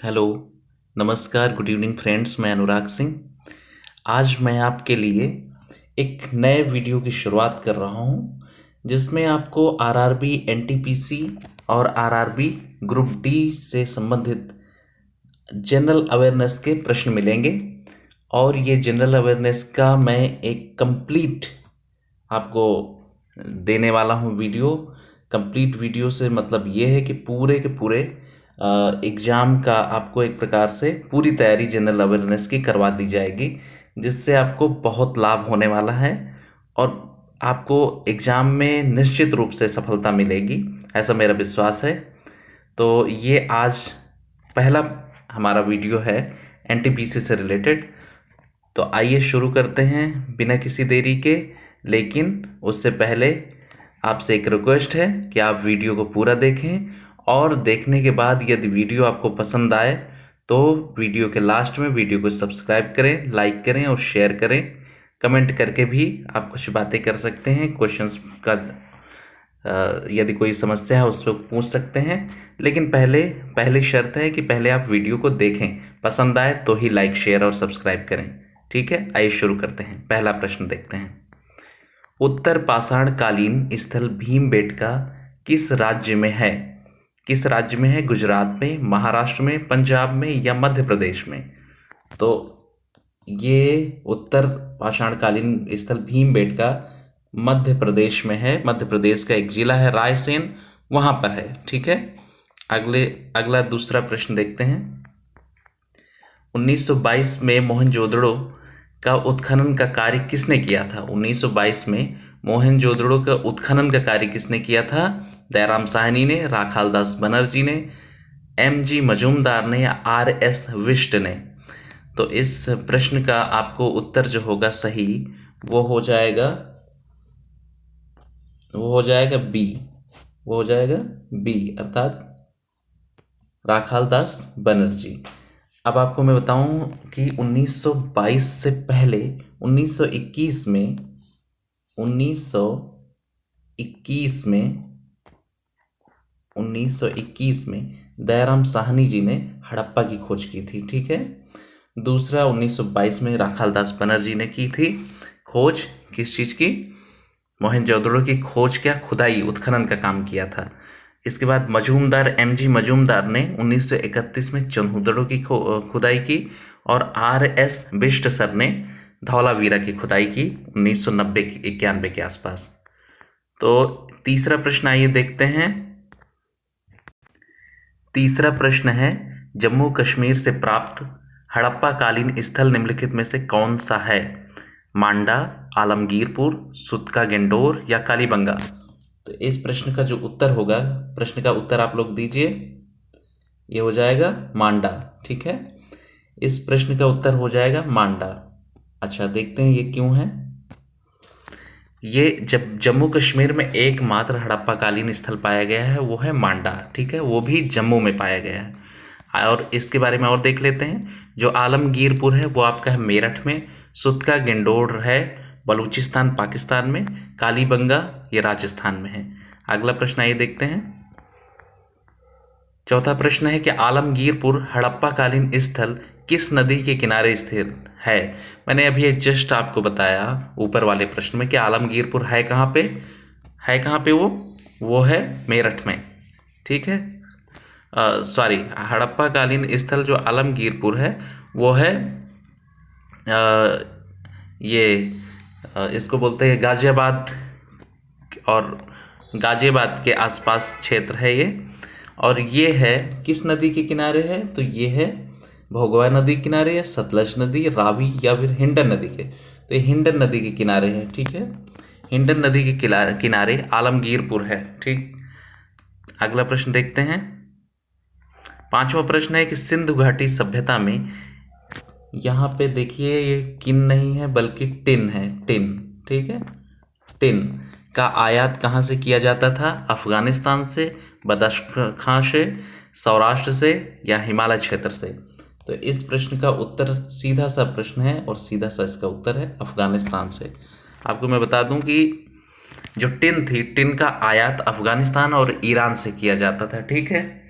Hello, नमस्कार, good evening friends. मैं अनुराग सिंह। आज मैं आपके लिए एक नए वीडियो की शुरुआत कर रहा हूं, जिसमें आपको आरआरबी एनटीपीसी और आरआरबी ग्रुप डी से संबंधित जनरल अवेयरनेस के प्रश्न मिलेंगे। और ये जनरल अवेयरनेस का मैं एक कंप्लीट आपको देने वाला हूँ वीडियो। कंप्लीट वीडियो से मतलब ये है कि पूरे के पूरे एग्ज़ाम का आपको एक प्रकार से पूरी तैयारी जनरल अवेयरनेस की करवा दी जाएगी, जिससे आपको बहुत लाभ होने वाला है और आपको एग्ज़ाम में निश्चित रूप से सफलता मिलेगी, ऐसा मेरा विश्वास है। तो ये आज पहला हमारा वीडियो है एनटीपीसी से रिलेटेड। तो आइए शुरू करते हैं बिना किसी देरी के। लेकिन उससे पहले आपसे एक रिक्वेस्ट है कि आप वीडियो को पूरा देखें, और देखने के बाद यदि वीडियो आपको पसंद आए तो वीडियो के लास्ट में वीडियो को सब्सक्राइब करें, लाइक करें और शेयर करें। कमेंट करके भी आप कुछ बातें कर सकते हैं, क्वेश्चंस का यदि कोई समस्या है उस पर पूछ सकते हैं। लेकिन पहली शर्त है कि पहले आप वीडियो को देखें, पसंद आए तो ही लाइक, शेयर और सब्सक्राइब करें। ठीक है, आइए शुरू करते हैं। पहला प्रश्न देखते हैं। उत्तर पाषाण कालीन स्थल भीमबेटका किस राज्य में है? किस राज्य में है? गुजरात में, महाराष्ट्र में, पंजाब में या मध्य प्रदेश में? तो ये उत्तर पाषाणकालीन स्थल भीमबेटका मध्य प्रदेश में है। मध्य प्रदेश का एक जिला है रायसेन, वहां पर है। ठीक है, अगला दूसरा प्रश्न देखते हैं। 1922 में मोहनजोदड़ो का उत्खनन का कार्य किसने किया था? 1922 में मोहनजोदड़ो का उत्खनन का कार्य किसने किया था? दयाराम साहनी ने, राखालदास बनर्जी ने, एम.जी. मजूमदार ने या आर.एस. विष्ट ने? तो इस प्रश्न का आपको उत्तर जो होगा सही वो हो जाएगा बी। वो हो जाएगा बी, अर्थात राखालदास बनर्जी। अब आपको मैं बताऊं कि 1922 से पहले 1921 में 1921 में दयाराम साहनी जी ने हड़प्पा की खोज की थी। ठीक है, दूसरा 1922 में राखालदास बनर्जी ने की थी खोज। किस चीज़ की? मोहनजोदड़ो की खोज, क्या खुदाई, उत्खनन का काम किया था। इसके बाद मजूमदार, एम.जी. मजूमदार ने 1931 में चंहुदड़ो की खुदाई की, और आर.एस. बिष्ट सर ने धौलावीरा की खुदाई की 1990-91 के आसपास। तो तीसरा प्रश्न आइए देखते हैं। तीसरा प्रश्न है, जम्मू कश्मीर से प्राप्त हड़प्पा कालीन स्थल निम्नलिखित में से कौन सा है? मांडा, आलमगीरपुर, सुतका गेंडोर या कालीबंगा? तो इस प्रश्न का जो उत्तर होगा, प्रश्न का उत्तर आप लोग दीजिए। ये हो जाएगा मांडा। ठीक है, इस प्रश्न का उत्तर हो जाएगा मांडा। अच्छा, देखते हैं ये क्यों है। ये जब जम्मू कश्मीर में एकमात्र हड़प्पा कालीन स्थल पाया गया है वो है मांडा। ठीक है, वो भी जम्मू में पाया गया है। और इसके बारे में और देख लेते हैं। जो आलमगीरपुर है वो आपका है मेरठ में, सुतका गेंडोर है बलूचिस्तान पाकिस्तान में, कालीबंगा ये राजस्थान में है। अगला प्रश्न आइए देखते हैं। चौथा प्रश्न है कि आलमगीरपुर हड़प्पा कालीन स्थल किस नदी के किनारे स्थित है? मैंने अभी जस्ट आपको बताया ऊपर वाले प्रश्न में कि आलमगीरपुर है कहाँ पे? है कहाँ पे? वो है मेरठ में। ठीक है, सॉरी, हड़प्पा कालीन स्थल जो आलमगीरपुर है वो है इसको बोलते हैं गाजियाबाद, और गाजियाबाद के आसपास क्षेत्र है ये। और ये है किस नदी के किनारे है? तो ये है भोगवा नदी के किनारे, या सतलज नदी, रावी या फिर हिंडन नदी के। तो ये हिंडन नदी के किनारे है। ठीक है, हिंडन नदी के किनारे आलमगीरपुर है। ठीक, अगला प्रश्न देखते हैं। पांचवा प्रश्न है कि सिंधु घाटी सभ्यता में, यहाँ पे देखिए ये किन नहीं है बल्कि टिन है, टिन। ठीक है, टिन का आयात कहाँ से किया जाता था? अफगानिस्तान से, बदख्शां से, सौराष्ट्र से या हिमालय क्षेत्र से? तो इस प्रश्न का उत्तर सीधा सा प्रश्न है और सीधा सा इसका उत्तर है अफगानिस्तान से। आपको मैं बता दूं कि जो टिन थी, टिन का आयात अफगानिस्तान और ईरान से किया जाता था। ठीक है,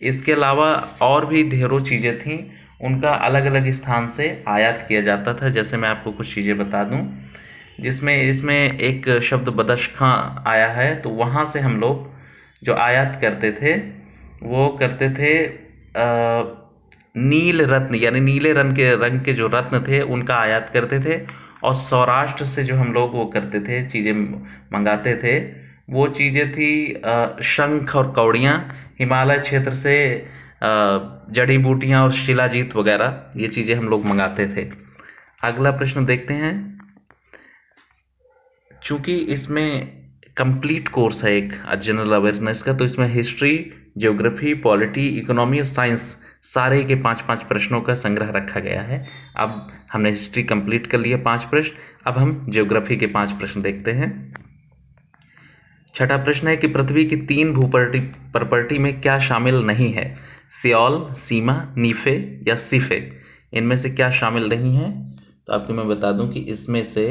इसके अलावा और भी ढेरों चीज़ें थीं, उनका अलग अलग स्थान से आयात किया जाता था। जैसे मैं आपको कुछ चीज़ें बता दूं, जिसमें इसमें एक शब्द बदख्शां आया है, तो वहाँ से हम लोग जो आयात करते थे वो करते थे नील रत्न, यानी नीले रंग के जो रत्न थे उनका आयात करते थे। और सौराष्ट्र से जो हम लोग वो करते थे, चीज़ें मंगाते थे, वो चीज़ें थी शंख और कौड़ियाँ। हिमालय क्षेत्र से जड़ी बूटियाँ और शिलाजीत वगैरह ये चीज़ें हम लोग मंगाते थे। अगला प्रश्न देखते हैं। चूँकि इसमें कंप्लीट कोर्स है एक जनरल अवेयरनेस का, तो इसमें हिस्ट्री, ज्योग्राफी, पॉलिटी, इकोनॉमी और साइंस सारे के 5-5 प्रश्नों का संग्रह रखा गया है। अब हमने हिस्ट्री कंप्लीट कर लिया 5 प्रश्न, अब हम ज्योग्राफी के 5 प्रश्न देखते हैं। छठा प्रश्न है कि पृथ्वी की 3 प्रॉपर्टी में क्या शामिल नहीं है? सियोल, सीमा, नीफे या सिफे, इनमें से क्या शामिल नहीं है? तो आपको मैं बता दूं कि इसमें से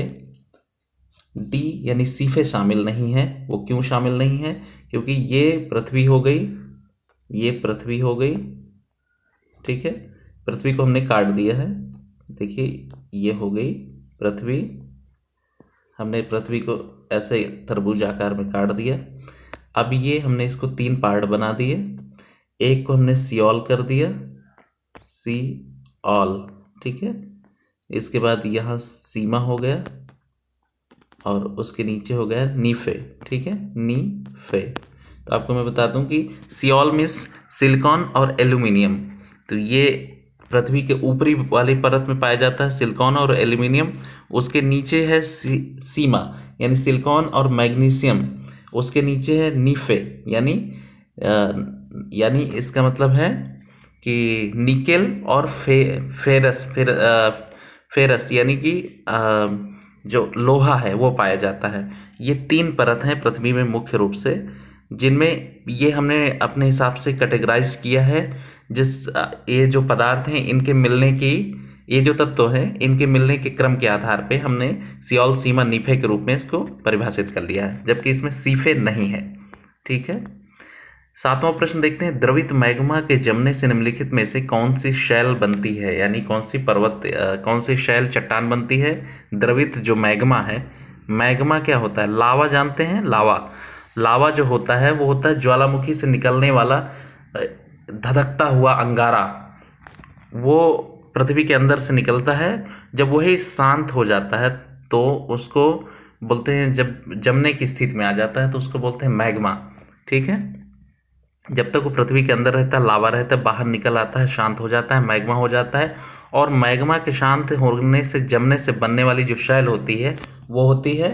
डी यानी सीफे शामिल नहीं है। वो क्यों शामिल नहीं है? क्योंकि ये पृथ्वी हो गई, ये पृथ्वी हो गई, ठीक है। पृथ्वी को हमने काट दिया है, देखिए ये हो गई पृथ्वी। हमने पृथ्वी को ऐसे तरबूज आकार में काट दिया। अब ये हमने इसको 3 पार्ट बना दिए। एक को हमने सियोल कर दिया, सियोल, ठीक है। इसके बाद यहाँ सीमा हो गया और उसके नीचे हो गया नीफे, ठीक है, नीफे। तो आपको मैं बता दूं कि सियोल मीन्स सिलिकॉन और एल्यूमिनियम। तो ये पृथ्वी के ऊपरी वाली परत में पाया जाता है सिलिकॉन और एल्यूमिनियम। उसके नीचे है सीमा यानी सिलिकॉन और मैग्नीशियम। उसके नीचे है नीफे यानी इसका मतलब है कि निकेल और फेरस यानी कि जो लोहा है वो पाया जाता है। ये 3 परत हैं पृथ्वी में मुख्य रूप से, जिनमें ये हमने अपने हिसाब से कैटेगराइज किया है। ये जो पदार्थ हैं इनके मिलने की, ये जो तत्व हैं इनके मिलने के क्रम के आधार पे हमने सियोल, सीमा, नीफे के रूप में इसको परिभाषित कर लिया है, जबकि इसमें सीफे नहीं है, ठीक है। 7वां प्रश्न देखते हैं। द्रवित मैग्मा के जमने से निम्नलिखित में से कौन सी शैल बनती है, यानी कौन सी शैल चट्टान बनती है? द्रवित जो मैग्मा है, मैग्मा क्या होता है? लावा जानते हैं, लावा जो होता है वो होता है ज्वालामुखी से निकलने वाला धधकता हुआ अंगारा। वो पृथ्वी के अंदर से निकलता है, जब वही शांत हो जाता है तो उसको बोलते हैं, जब जमने की स्थिति में आ जाता है तो उसको बोलते हैं मैग्मा, ठीक है। जब तक वो पृथ्वी के अंदर रहता है, लावा रहता है, बाहर निकल आता है, शांत हो जाता है, मैग्मा हो जाता है। और मैग्मा के शांत होने से, जमने से बनने वाली जो शैल होती है वो होती है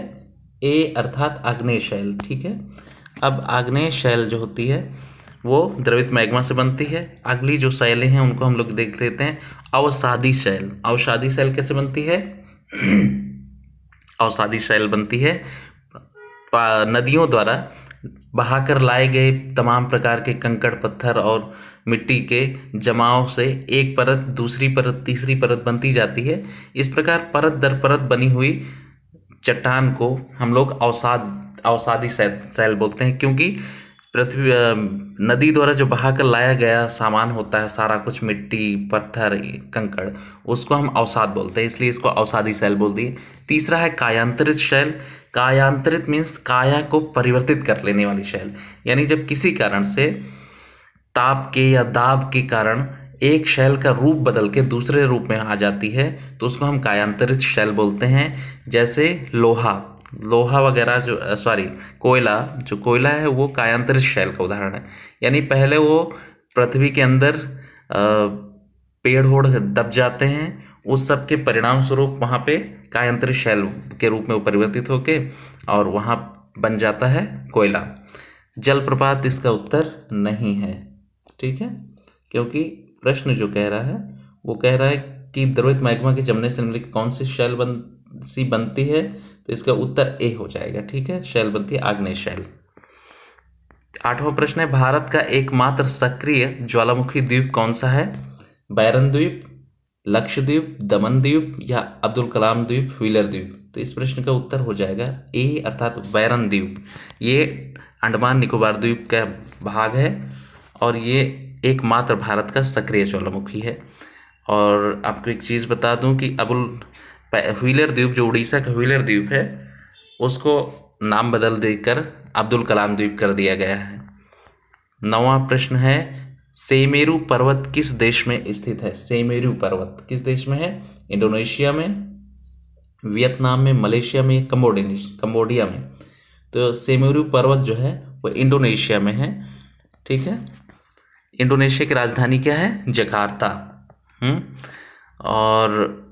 ए अर्थात आग्नेय शैल, ठीक है। अब आग्नेय शैल जो होती है वो द्रवित मैग्मा से बनती है। अगली जो शैलें हैं उनको हम लोग देख लेते हैं। अवसादी शैल, अवसादी शैल कैसे बनती है? अवसादी शैल बनती है नदियों द्वारा बहाकर लाए गए तमाम प्रकार के कंकड़, पत्थर और मिट्टी के जमाव से एक परत, दूसरी परत, तीसरी परत बनती जाती है। इस प्रकार परत दर परत बनी हुई चट्टान को हम लोग अवसादी शैल बोलते हैं, क्योंकि पृथ्वी नदी द्वारा जो बहाकर लाया गया सामान होता है, सारा कुछ मिट्टी, पत्थर, कंकड़, उसको हम अवसाद बोलते हैं, इसलिए इसको अवसादी शैल बोल दिए। तीसरा है कायांतरित शैल। कायांतरित मीन्स काया को परिवर्तित कर लेने वाली शैल, यानी जब किसी कारण से ताप के या दाब के कारण एक शैल का रूप बदल के दूसरे रूप में आ जाती है तो उसको हम कायांतरित शैल बोलते हैं। जैसे लोहा वगैरह जो कोयला है वो कायांतरित शैल का उदाहरण है। यानी पहले वो पृथ्वी के अंदर पेड़ होड़ दब जाते हैं, उस सब के परिणाम स्वरूप वहाँ पे कायांतरित शैल के रूप में वो परिवर्तित होके और वहाँ बन जाता है कोयला। जलप्रपात इसका उत्तर नहीं है, ठीक है, क्योंकि प्रश्न जो कह रहा है वो कह रहा है कि द्रवित मैग्मा के जमने से निम्नलिखित कौन सी शैल बनती है, तो इसका उत्तर ए हो जाएगा, ठीक है। शैल बनती है आग्नेय शैल। 8वां प्रश्न है। भारत का एकमात्र सक्रिय ज्वालामुखी द्वीप कौन सा है? बैरन द्वीप, लक्षद्वीप, दमन द्वीप या अब्दुल कलाम द्वीप, व्हीलर द्वीप। तो इस प्रश्न का उत्तर हो जाएगा ए अर्थात बैरन द्वीप। ये अंडमान निकोबार द्वीप का भाग है और ये एकमात्र भारत का सक्रिय ज्वालामुखी है। और आपको एक चीज़ बता दूं कि व्हीलर द्वीप, जो उड़ीसा का व्हीलर द्वीप है, उसको नाम बदल देकर अब्दुल कलाम द्वीप कर दिया गया है। 9वां प्रश्न है, सेमेरु पर्वत किस देश में स्थित है? सेमेरु पर्वत किस देश में है? इंडोनेशिया में, वियतनाम में, मलेशिया में, कंबोडिया में? तो सेमेरु पर्वत जो है वो इंडोनेशिया में है। ठीक है। इंडोनेशिया की राजधानी क्या है? जकार्ता। और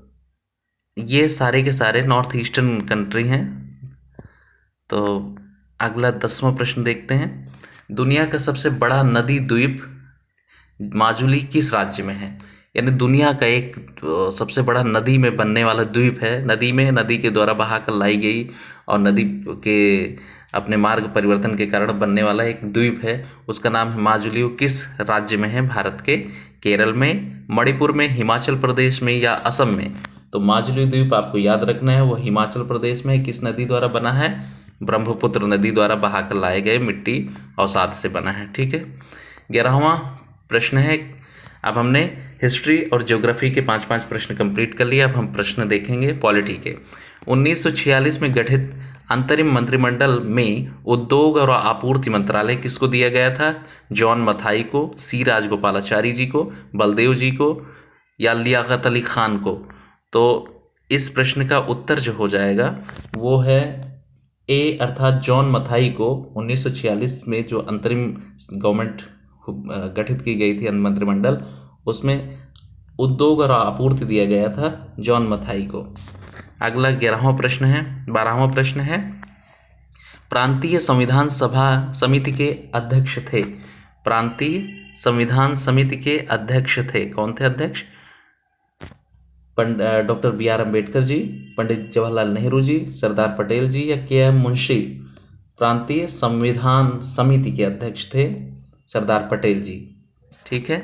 ये सारे के सारे नॉर्थ ईस्टर्न कंट्री हैं। तो अगला 10वां प्रश्न देखते हैं। दुनिया का सबसे बड़ा नदी द्वीप माजुली किस राज्य में है? यानी दुनिया का एक सबसे बड़ा नदी में बनने वाला द्वीप है, नदी के द्वारा बहाकर लाई गई और नदी के अपने मार्ग परिवर्तन के कारण बनने वाला एक द्वीप है, उसका नाम है माजुली। वो किस राज्य में है? भारत के केरल में, मणिपुर में, हिमाचल प्रदेश में या असम में? तो माजुली द्वीप आपको याद रखना है, वो हिमाचल प्रदेश में किस नदी द्वारा बना है? ब्रह्मपुत्र नदी द्वारा बहाकर लाए गए मिट्टी अवसाद से बना है। ठीक है। 11वां प्रश्न है, अब हमने हिस्ट्री और ज्योग्राफी के 5-5 प्रश्न कंप्लीट कर लिए। अब हम प्रश्न देखेंगे पॉलिटी के। 1946 में गठित अंतरिम मंत्रिमंडल में उद्योग और आपूर्ति मंत्रालय किसको दिया गया था? जॉन मथाई को, सी राजगोपालाचारी जी को, बलदेव जी को या लियाकत अली खान को? तो इस प्रश्न का उत्तर जो हो जाएगा वो है ए, अर्थात जॉन मथाई को 1946 में जो अंतरिम गवर्नमेंट गठित की गई थी मंत्रिमंडल, उसमें उद्योग और आपूर्ति दिया गया था जॉन मथाई को। अगला 11वां प्रश्न है, 12वां प्रश्न है, प्रांतीय संविधान सभा समिति के अध्यक्ष थे? प्रांतीय संविधान समिति के अध्यक्ष थे, कौन थे अध्यक्ष? Doctor B.R. अम्बेडकर जी, पंडित जवाहरलाल नेहरू जी, सरदार पटेल जी या के.एम. मुंशी? प्रांतीय संविधान समिति के अध्यक्ष थे सरदार पटेल जी। ठीक है,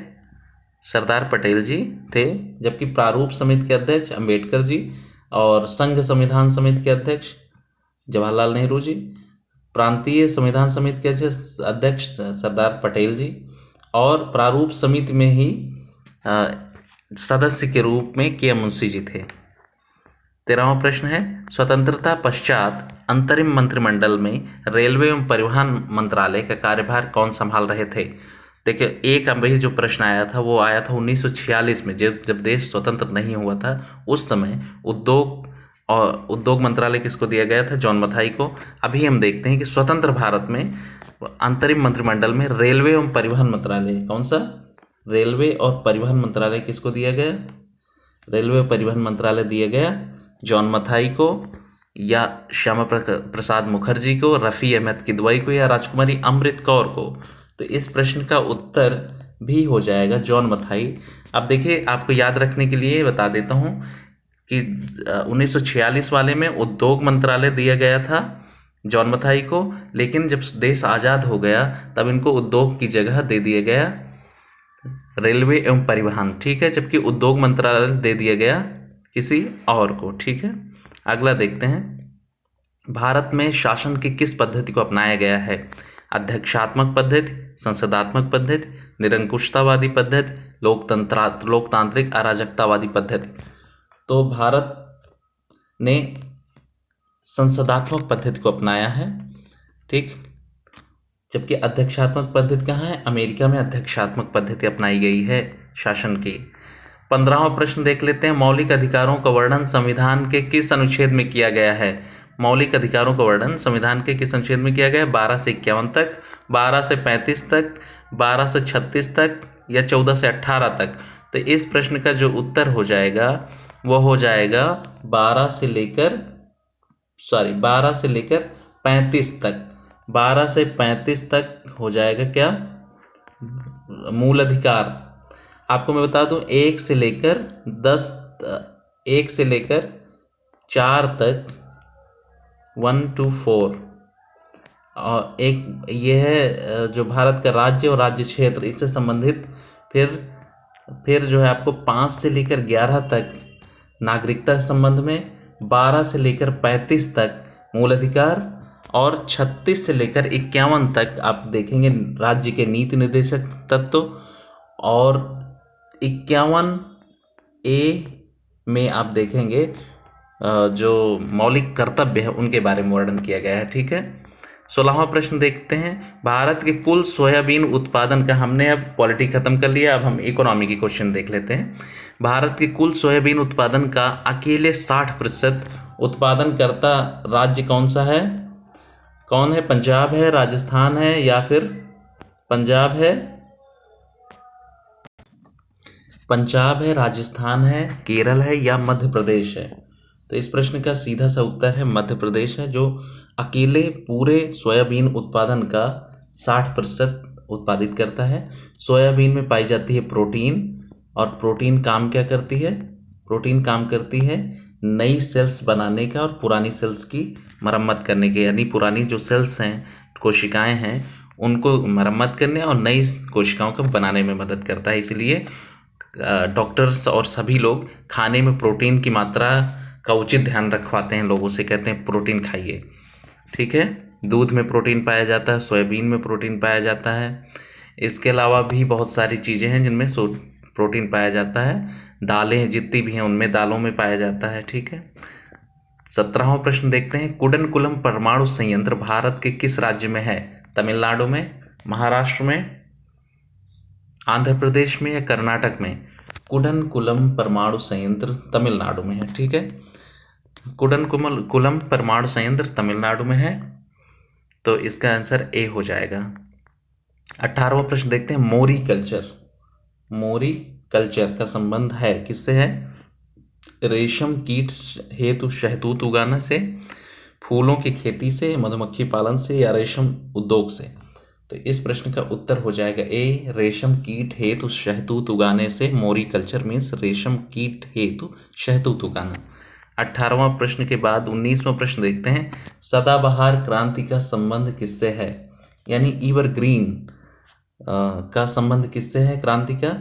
सरदार पटेल जी थे। जबकि प्रारूप समिति के अध्यक्ष अम्बेडकर जी और संघ संविधान समिति के अध्यक्ष जवाहरलाल नेहरू जी, प्रांतीय संविधान समिति के अध्यक्ष सरदार पटेल जी, और प्रारूप समिति में ही सदस्य के रूप में के.एम. मुंशी जी थे। 13वां प्रश्न है, स्वतंत्रता पश्चात अंतरिम मंत्रिमंडल में रेलवे एवं परिवहन मंत्रालय का कार्यभार कौन संभाल रहे थे? देखिए, एक अभी जो प्रश्न आया था वो आया था 1946 में, जब देश स्वतंत्र नहीं हुआ था। उस समय उद्योग मंत्रालय किसको दिया गया था? जॉन मथाई को। अभी हम देखते हैं कि स्वतंत्र भारत में अंतरिम मंत्रिमंडल में रेलवे एवं परिवहन मंत्रालय, कौन सा? रेलवे और परिवहन मंत्रालय किसको दिया गया? रेलवे और परिवहन मंत्रालय दिया गया जॉन मथाई को या श्यामा प्रसाद मुखर्जी को, रफ़ी अहमद किदवई को या राजकुमारी अमृत कौर को? तो इस प्रश्न का उत्तर भी हो जाएगा जॉन मथाई। अब देखिए, आपको याद रखने के लिए बता देता हूँ कि 1946 वाले में उद्योग मंत्रालय दिया गया था जॉन मथाई को, लेकिन जब देश आज़ाद हो गया तब इनको उद्योग की जगह दे दिया गया रेलवे एवं परिवहन। ठीक है, जबकि उद्योग मंत्रालय दे दिया गया किसी और को। ठीक है, अगला देखते हैं, भारत में शासन की किस पद्धति को अपनाया गया है? अध्यक्षात्मक पद्धति, संसदात्मक पद्धति, निरंकुशतावादी पद्धति, लोकतांत्रिक अराजकतावादी पद्धति? तो भारत ने संसदात्मक पद्धति को अपनाया है। ठीक, जबकि अध्यक्षात्मक पद्धति कहाँ है? अमेरिका में अध्यक्षात्मक पद्धति अपनाई गई है शासन की। 15वां प्रश्न देख लेते हैं, मौलिक अधिकारों का वर्णन संविधान के किस अनुच्छेद में किया गया है? मौलिक अधिकारों का वर्णन संविधान के किस अनुच्छेद में किया गया है? 12 से 51 तक, 12 से 35 तक, 12 से 36 तक या 14 से 18 तक? तो इस प्रश्न का जो उत्तर हो जाएगा वो हो जाएगा 12 से लेकर 35 तक। 12 से 35 तक हो जाएगा क्या? मूल अधिकार। आपको मैं बता दूं, 1 से लेकर 4 तक, 1 to 4, और एक ये है जो भारत का राज्य और राज्य क्षेत्र, इससे संबंधित। फिर जो है आपको 5 से लेकर 11 तक नागरिकता संबंध में, 12 से लेकर 35 तक मूल अधिकार, और 36 से लेकर 51 तक आप देखेंगे राज्य के नीति निर्देशक तत्व, और 51 ए में आप देखेंगे जो मौलिक कर्तव्य है उनके बारे में वर्णन किया गया है। ठीक है, 16वां प्रश्न देखते हैं। भारत के कुल सोयाबीन उत्पादन का, हमने अब पॉलिटी खत्म कर लिया, अब हम इकोनॉमी की क्वेश्चन देख लेते हैं। भारत के कुल सोयाबीन उत्पादन का अकेले 60% उत्पादन करता राज्य कौन सा है? कौन है? पंजाब है, राजस्थान है, या फिर पंजाब है, राजस्थान है, केरल है, या मध्य प्रदेश है? तो इस प्रश्न का सीधा सा उत्तर है मध्य प्रदेश है, जो अकेले पूरे सोयाबीन उत्पादन का 60% उत्पादित करता है। सोयाबीन में पाई जाती है प्रोटीन, और प्रोटीन काम क्या करती है? प्रोटीन काम करती है नई सेल्स बनाने का और पुरानी सेल्स की मरम्मत करने के, यानी पुरानी जो सेल्स हैं, कोशिकाएं हैं, उनको मरम्मत करने और नई कोशिकाओं को बनाने में मदद करता है। इसलिए डॉक्टर्स और सभी लोग खाने में प्रोटीन की मात्रा का उचित ध्यान रखवाते हैं लोगों से, कहते हैं प्रोटीन खाइए। ठीक है, दूध में प्रोटीन पाया जाता है, सोयाबीन में प्रोटीन पाया जाता है। इसके अलावा भी बहुत सारी चीज़ें हैं जिनमें प्रोटीन पाया जाता है। दालें जितनी भी हैं उनमें दालों में पाया जाता है। ठीक है, 17वां प्रश्न देखते हैं। कुडनकुलम परमाणु संयंत्र भारत के किस राज्य में है? तमिलनाडु में, महाराष्ट्र में, आंध्र प्रदेश में, या कर्नाटक में? कुडनकुलम परमाणु संयंत्र तमिलनाडु में है। ठीक है, कुडनकुलम परमाणु संयंत्र तमिलनाडु में है, तो इसका आंसर ए हो जाएगा। 18वां प्रश्न देखते हैं। मोरी कल्चर का संबंध है किससे है? रेशम कीट हेतु शहतूत उगाने से, फूलों की खेती से, मधुमक्खी पालन से, या रेशम उद्योग से? तो इस प्रश्न का उत्तर हो जाएगा ए, रेशम कीट हेतु शहतूत उगाने से। मोरी कल्चर मीन्स रेशम कीट हेतु शहतूत उगाना। 18वां प्रश्न के बाद 19वां प्रश्न देखते हैं। सदाबहार क्रांति का संबंध किससे है? यानी ईवरग्रीन का संबंध किससे है? क्रांति का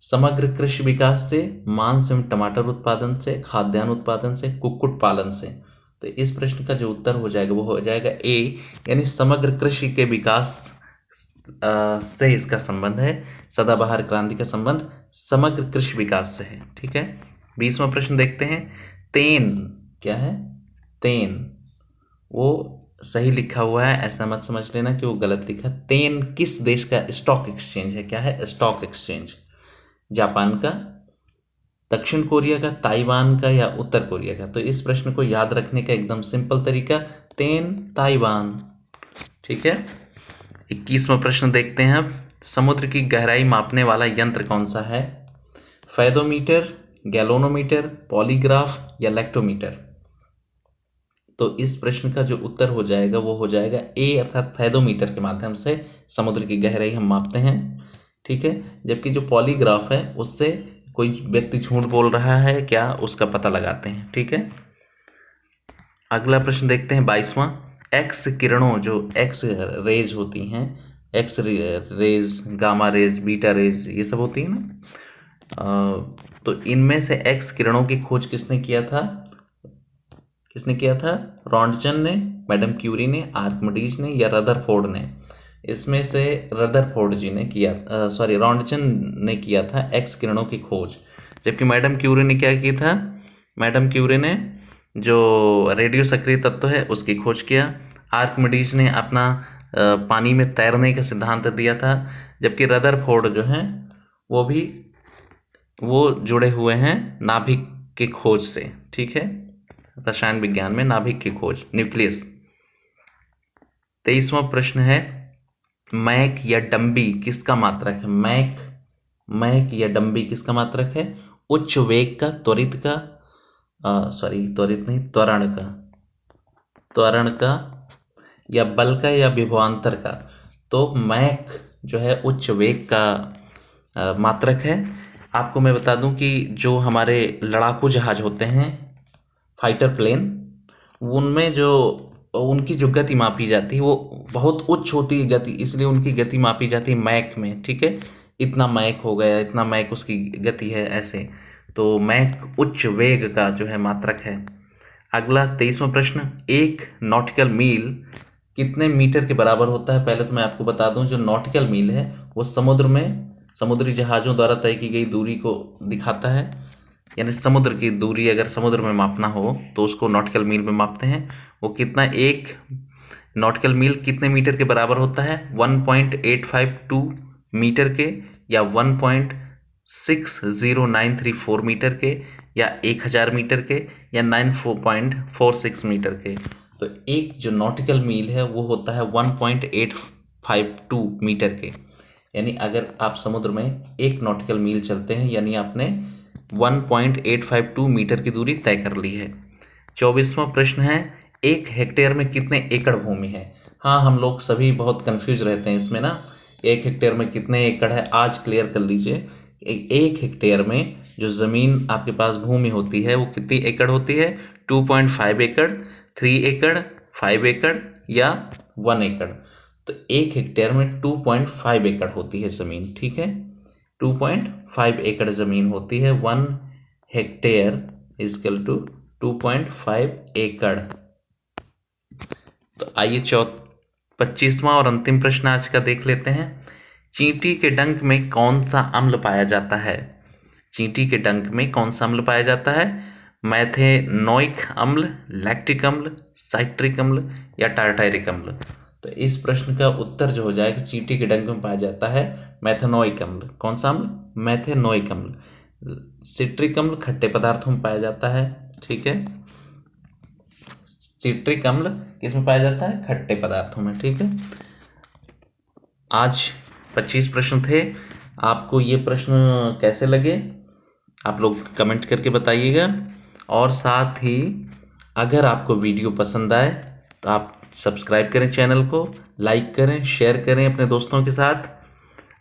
समग्र कृषि विकास से, मांस एवं टमाटर उत्पादन से, खाद्यान्न उत्पादन से, कुक्कुट पालन से? तो इस प्रश्न का जो उत्तर हो जाएगा वो हो जाएगा ए, यानी समग्र कृषि के विकास से इसका संबंध है। सदाबहार क्रांति का संबंध समग्र कृषि विकास से है। ठीक है, 20वां प्रश्न देखते हैं। तेन क्या है? तेन वो सही लिखा हुआ है, ऐसा मत समझ लेना कि वो गलत लिखा। तेन किस देश का स्टॉक एक्सचेंज है? क्या है? Stock exchange. जापान का, दक्षिण कोरिया का, ताइवान का, या उत्तर कोरिया का? तो इस प्रश्न को याद रखने का एकदम सिंपल तरीका, तेन ताइवान। ठीक है, 21वां प्रश्न देखते हैं अब। समुद्र की गहराई मापने वाला यंत्र कौन सा है? फैदोमीटर, गैलोनोमीटर, पॉलीग्राफ, या लेक्टोमीटर? तो इस प्रश्न का जो उत्तर हो जाएगा वो हो जाएगा ए, अर्थात फैदोमीटर के माध्यम से समुद्र की गहराई हम मापते हैं। ठीक है, जबकि जो पॉलीग्राफ है उससे कोई व्यक्ति झूठ बोल रहा है क्या, उसका पता लगाते हैं। ठीक है, अगला प्रश्न देखते हैं 22वां। एक्स किरणों, जो एक्स रेज होती हैं, X rays, gamma rays, beta rays, ये सब होती है ना, तो इनमें से एक्स किरणों की खोज किसने किया था? रॉन्टजन ने, मैडम क्यूरी ने, आर्किमिडीज ने, या रदरफोर्ड ने? इसमें से रदरफोर्ड जी ने किया, रॉन्टजन ने किया था एक्स किरणों की खोज। जबकि मैडम क्यूरी ने क्या की था? मैडम क्यूरी ने जो रेडियो सक्रिय तत्व है उसकी खोज किया। आर्किमिडीज ने अपना पानी में तैरने का सिद्धांत दिया था। जबकि रदरफोर्ड जो हैं वो जुड़े हुए हैं नाभिक के खोज से। ठीक है, रसायन विज्ञान में नाभिक की खोज, न्यूक्लियस। 23वां प्रश्न है। मैक या डंबी किसका मात्रक है? मैक या डंबी किसका मात्रक है? उच्च वेग का, त्वरित का, त्वरण का, या बल का, या विभवांतर का? तो मैक जो है उच्च वेग का मात्रक है। आपको मैं बता दूं कि जो हमारे लड़ाकू जहाज होते हैं, फाइटर प्लेन, उनमें जो उनकी जो गति मापी जाती है वो बहुत उच्च होती है गति, इसलिए उनकी गति मापी जाती है मैक में। ठीक है, इतना मैक हो गया, इतना मैक उसकी गति है, ऐसे। तो मैक उच्च वेग का जो है मात्रक है। अगला 23वां प्रश्न। एक नॉटिकल मील कितने मीटर के बराबर होता है? पहले तो मैं आपको बता दूं, जो नॉटिकल मील है वो समुद्री जहाज़ों द्वारा तय की गई दूरी को दिखाता है। यानी समुद्र की दूरी अगर समुद्र में मापना हो तो उसको नॉटिकल मील में मापते हैं। वो कितना, एक नॉटिकल मील कितने मीटर के बराबर होता है? 1.852 मीटर के, या 1.60934 मीटर के, या 1000 मीटर के, या 94.46 मीटर के। तो एक जो नॉटिकल मील है वो होता है 1.852 मीटर के। यानी अगर आप समुद्र में एक नॉटिकल मील चलते हैं यानी आपने 1.852 मीटर की दूरी तय कर ली है। 24वां प्रश्न है, 1 हेक्टेयर में कितने एकड़ भूमि है? हाँ, हम लोग सभी बहुत कंफ्यूज रहते हैं इसमें ना, 1 हेक्टेयर में कितने एकड़ है, आज क्लियर कर लीजिए। 1 हेक्टेयर में जो ज़मीन आपके पास भूमि होती है वो कितनी एकड़ होती है? 2.5 एकड़, 3 एकड़, 5 एकड़ या 1 एकड़। तो 1 हेक्टेयर में 2.5 एकड़ होती है ज़मीन, ठीक है। 2.5 एकड़ ज़मीन होती है। 1 हेक्टेयर इजकल टू 2.5 एकड़। तो आइए 25वां और अंतिम प्रश्न आज का देख लेते हैं। चींटी के डंक में कौन सा अम्ल पाया जाता है? चींटी के डंक में कौन सा अम्ल पाया जाता है? मैथेनोइक अम्ल, लैक्टिक अम्ल, साइट्रिक अम्ल या टार्टारिक अम्ल। तो इस प्रश्न का उत्तर जो हो जाएगा, चींटी के डंक में पाया जाता है मैथेनोइक अम्ल। कौन सा अम्ल? मैथेनोइक अम्ल। सिट्रिक अम्ल खट्टे पदार्थों में पाया जाता है, ठीक है। सिट्रिक अम्ल किसमें पाया जाता है? खट्टे पदार्थों में, ठीक है। आज 25 प्रश्न थे। आपको ये प्रश्न कैसे लगे आप लोग कमेंट करके बताइएगा। और साथ ही अगर आपको वीडियो पसंद आए तो आप सब्सक्राइब करें चैनल को, लाइक करें, शेयर करें अपने दोस्तों के साथ।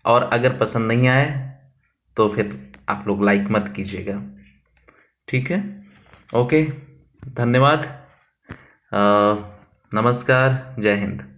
और अगर पसंद नहीं आए तो फिर आप लोग लाइक मत कीजिएगा, ठीक है। ओके, धन्यवाद। नमस्कार, जय हिंद।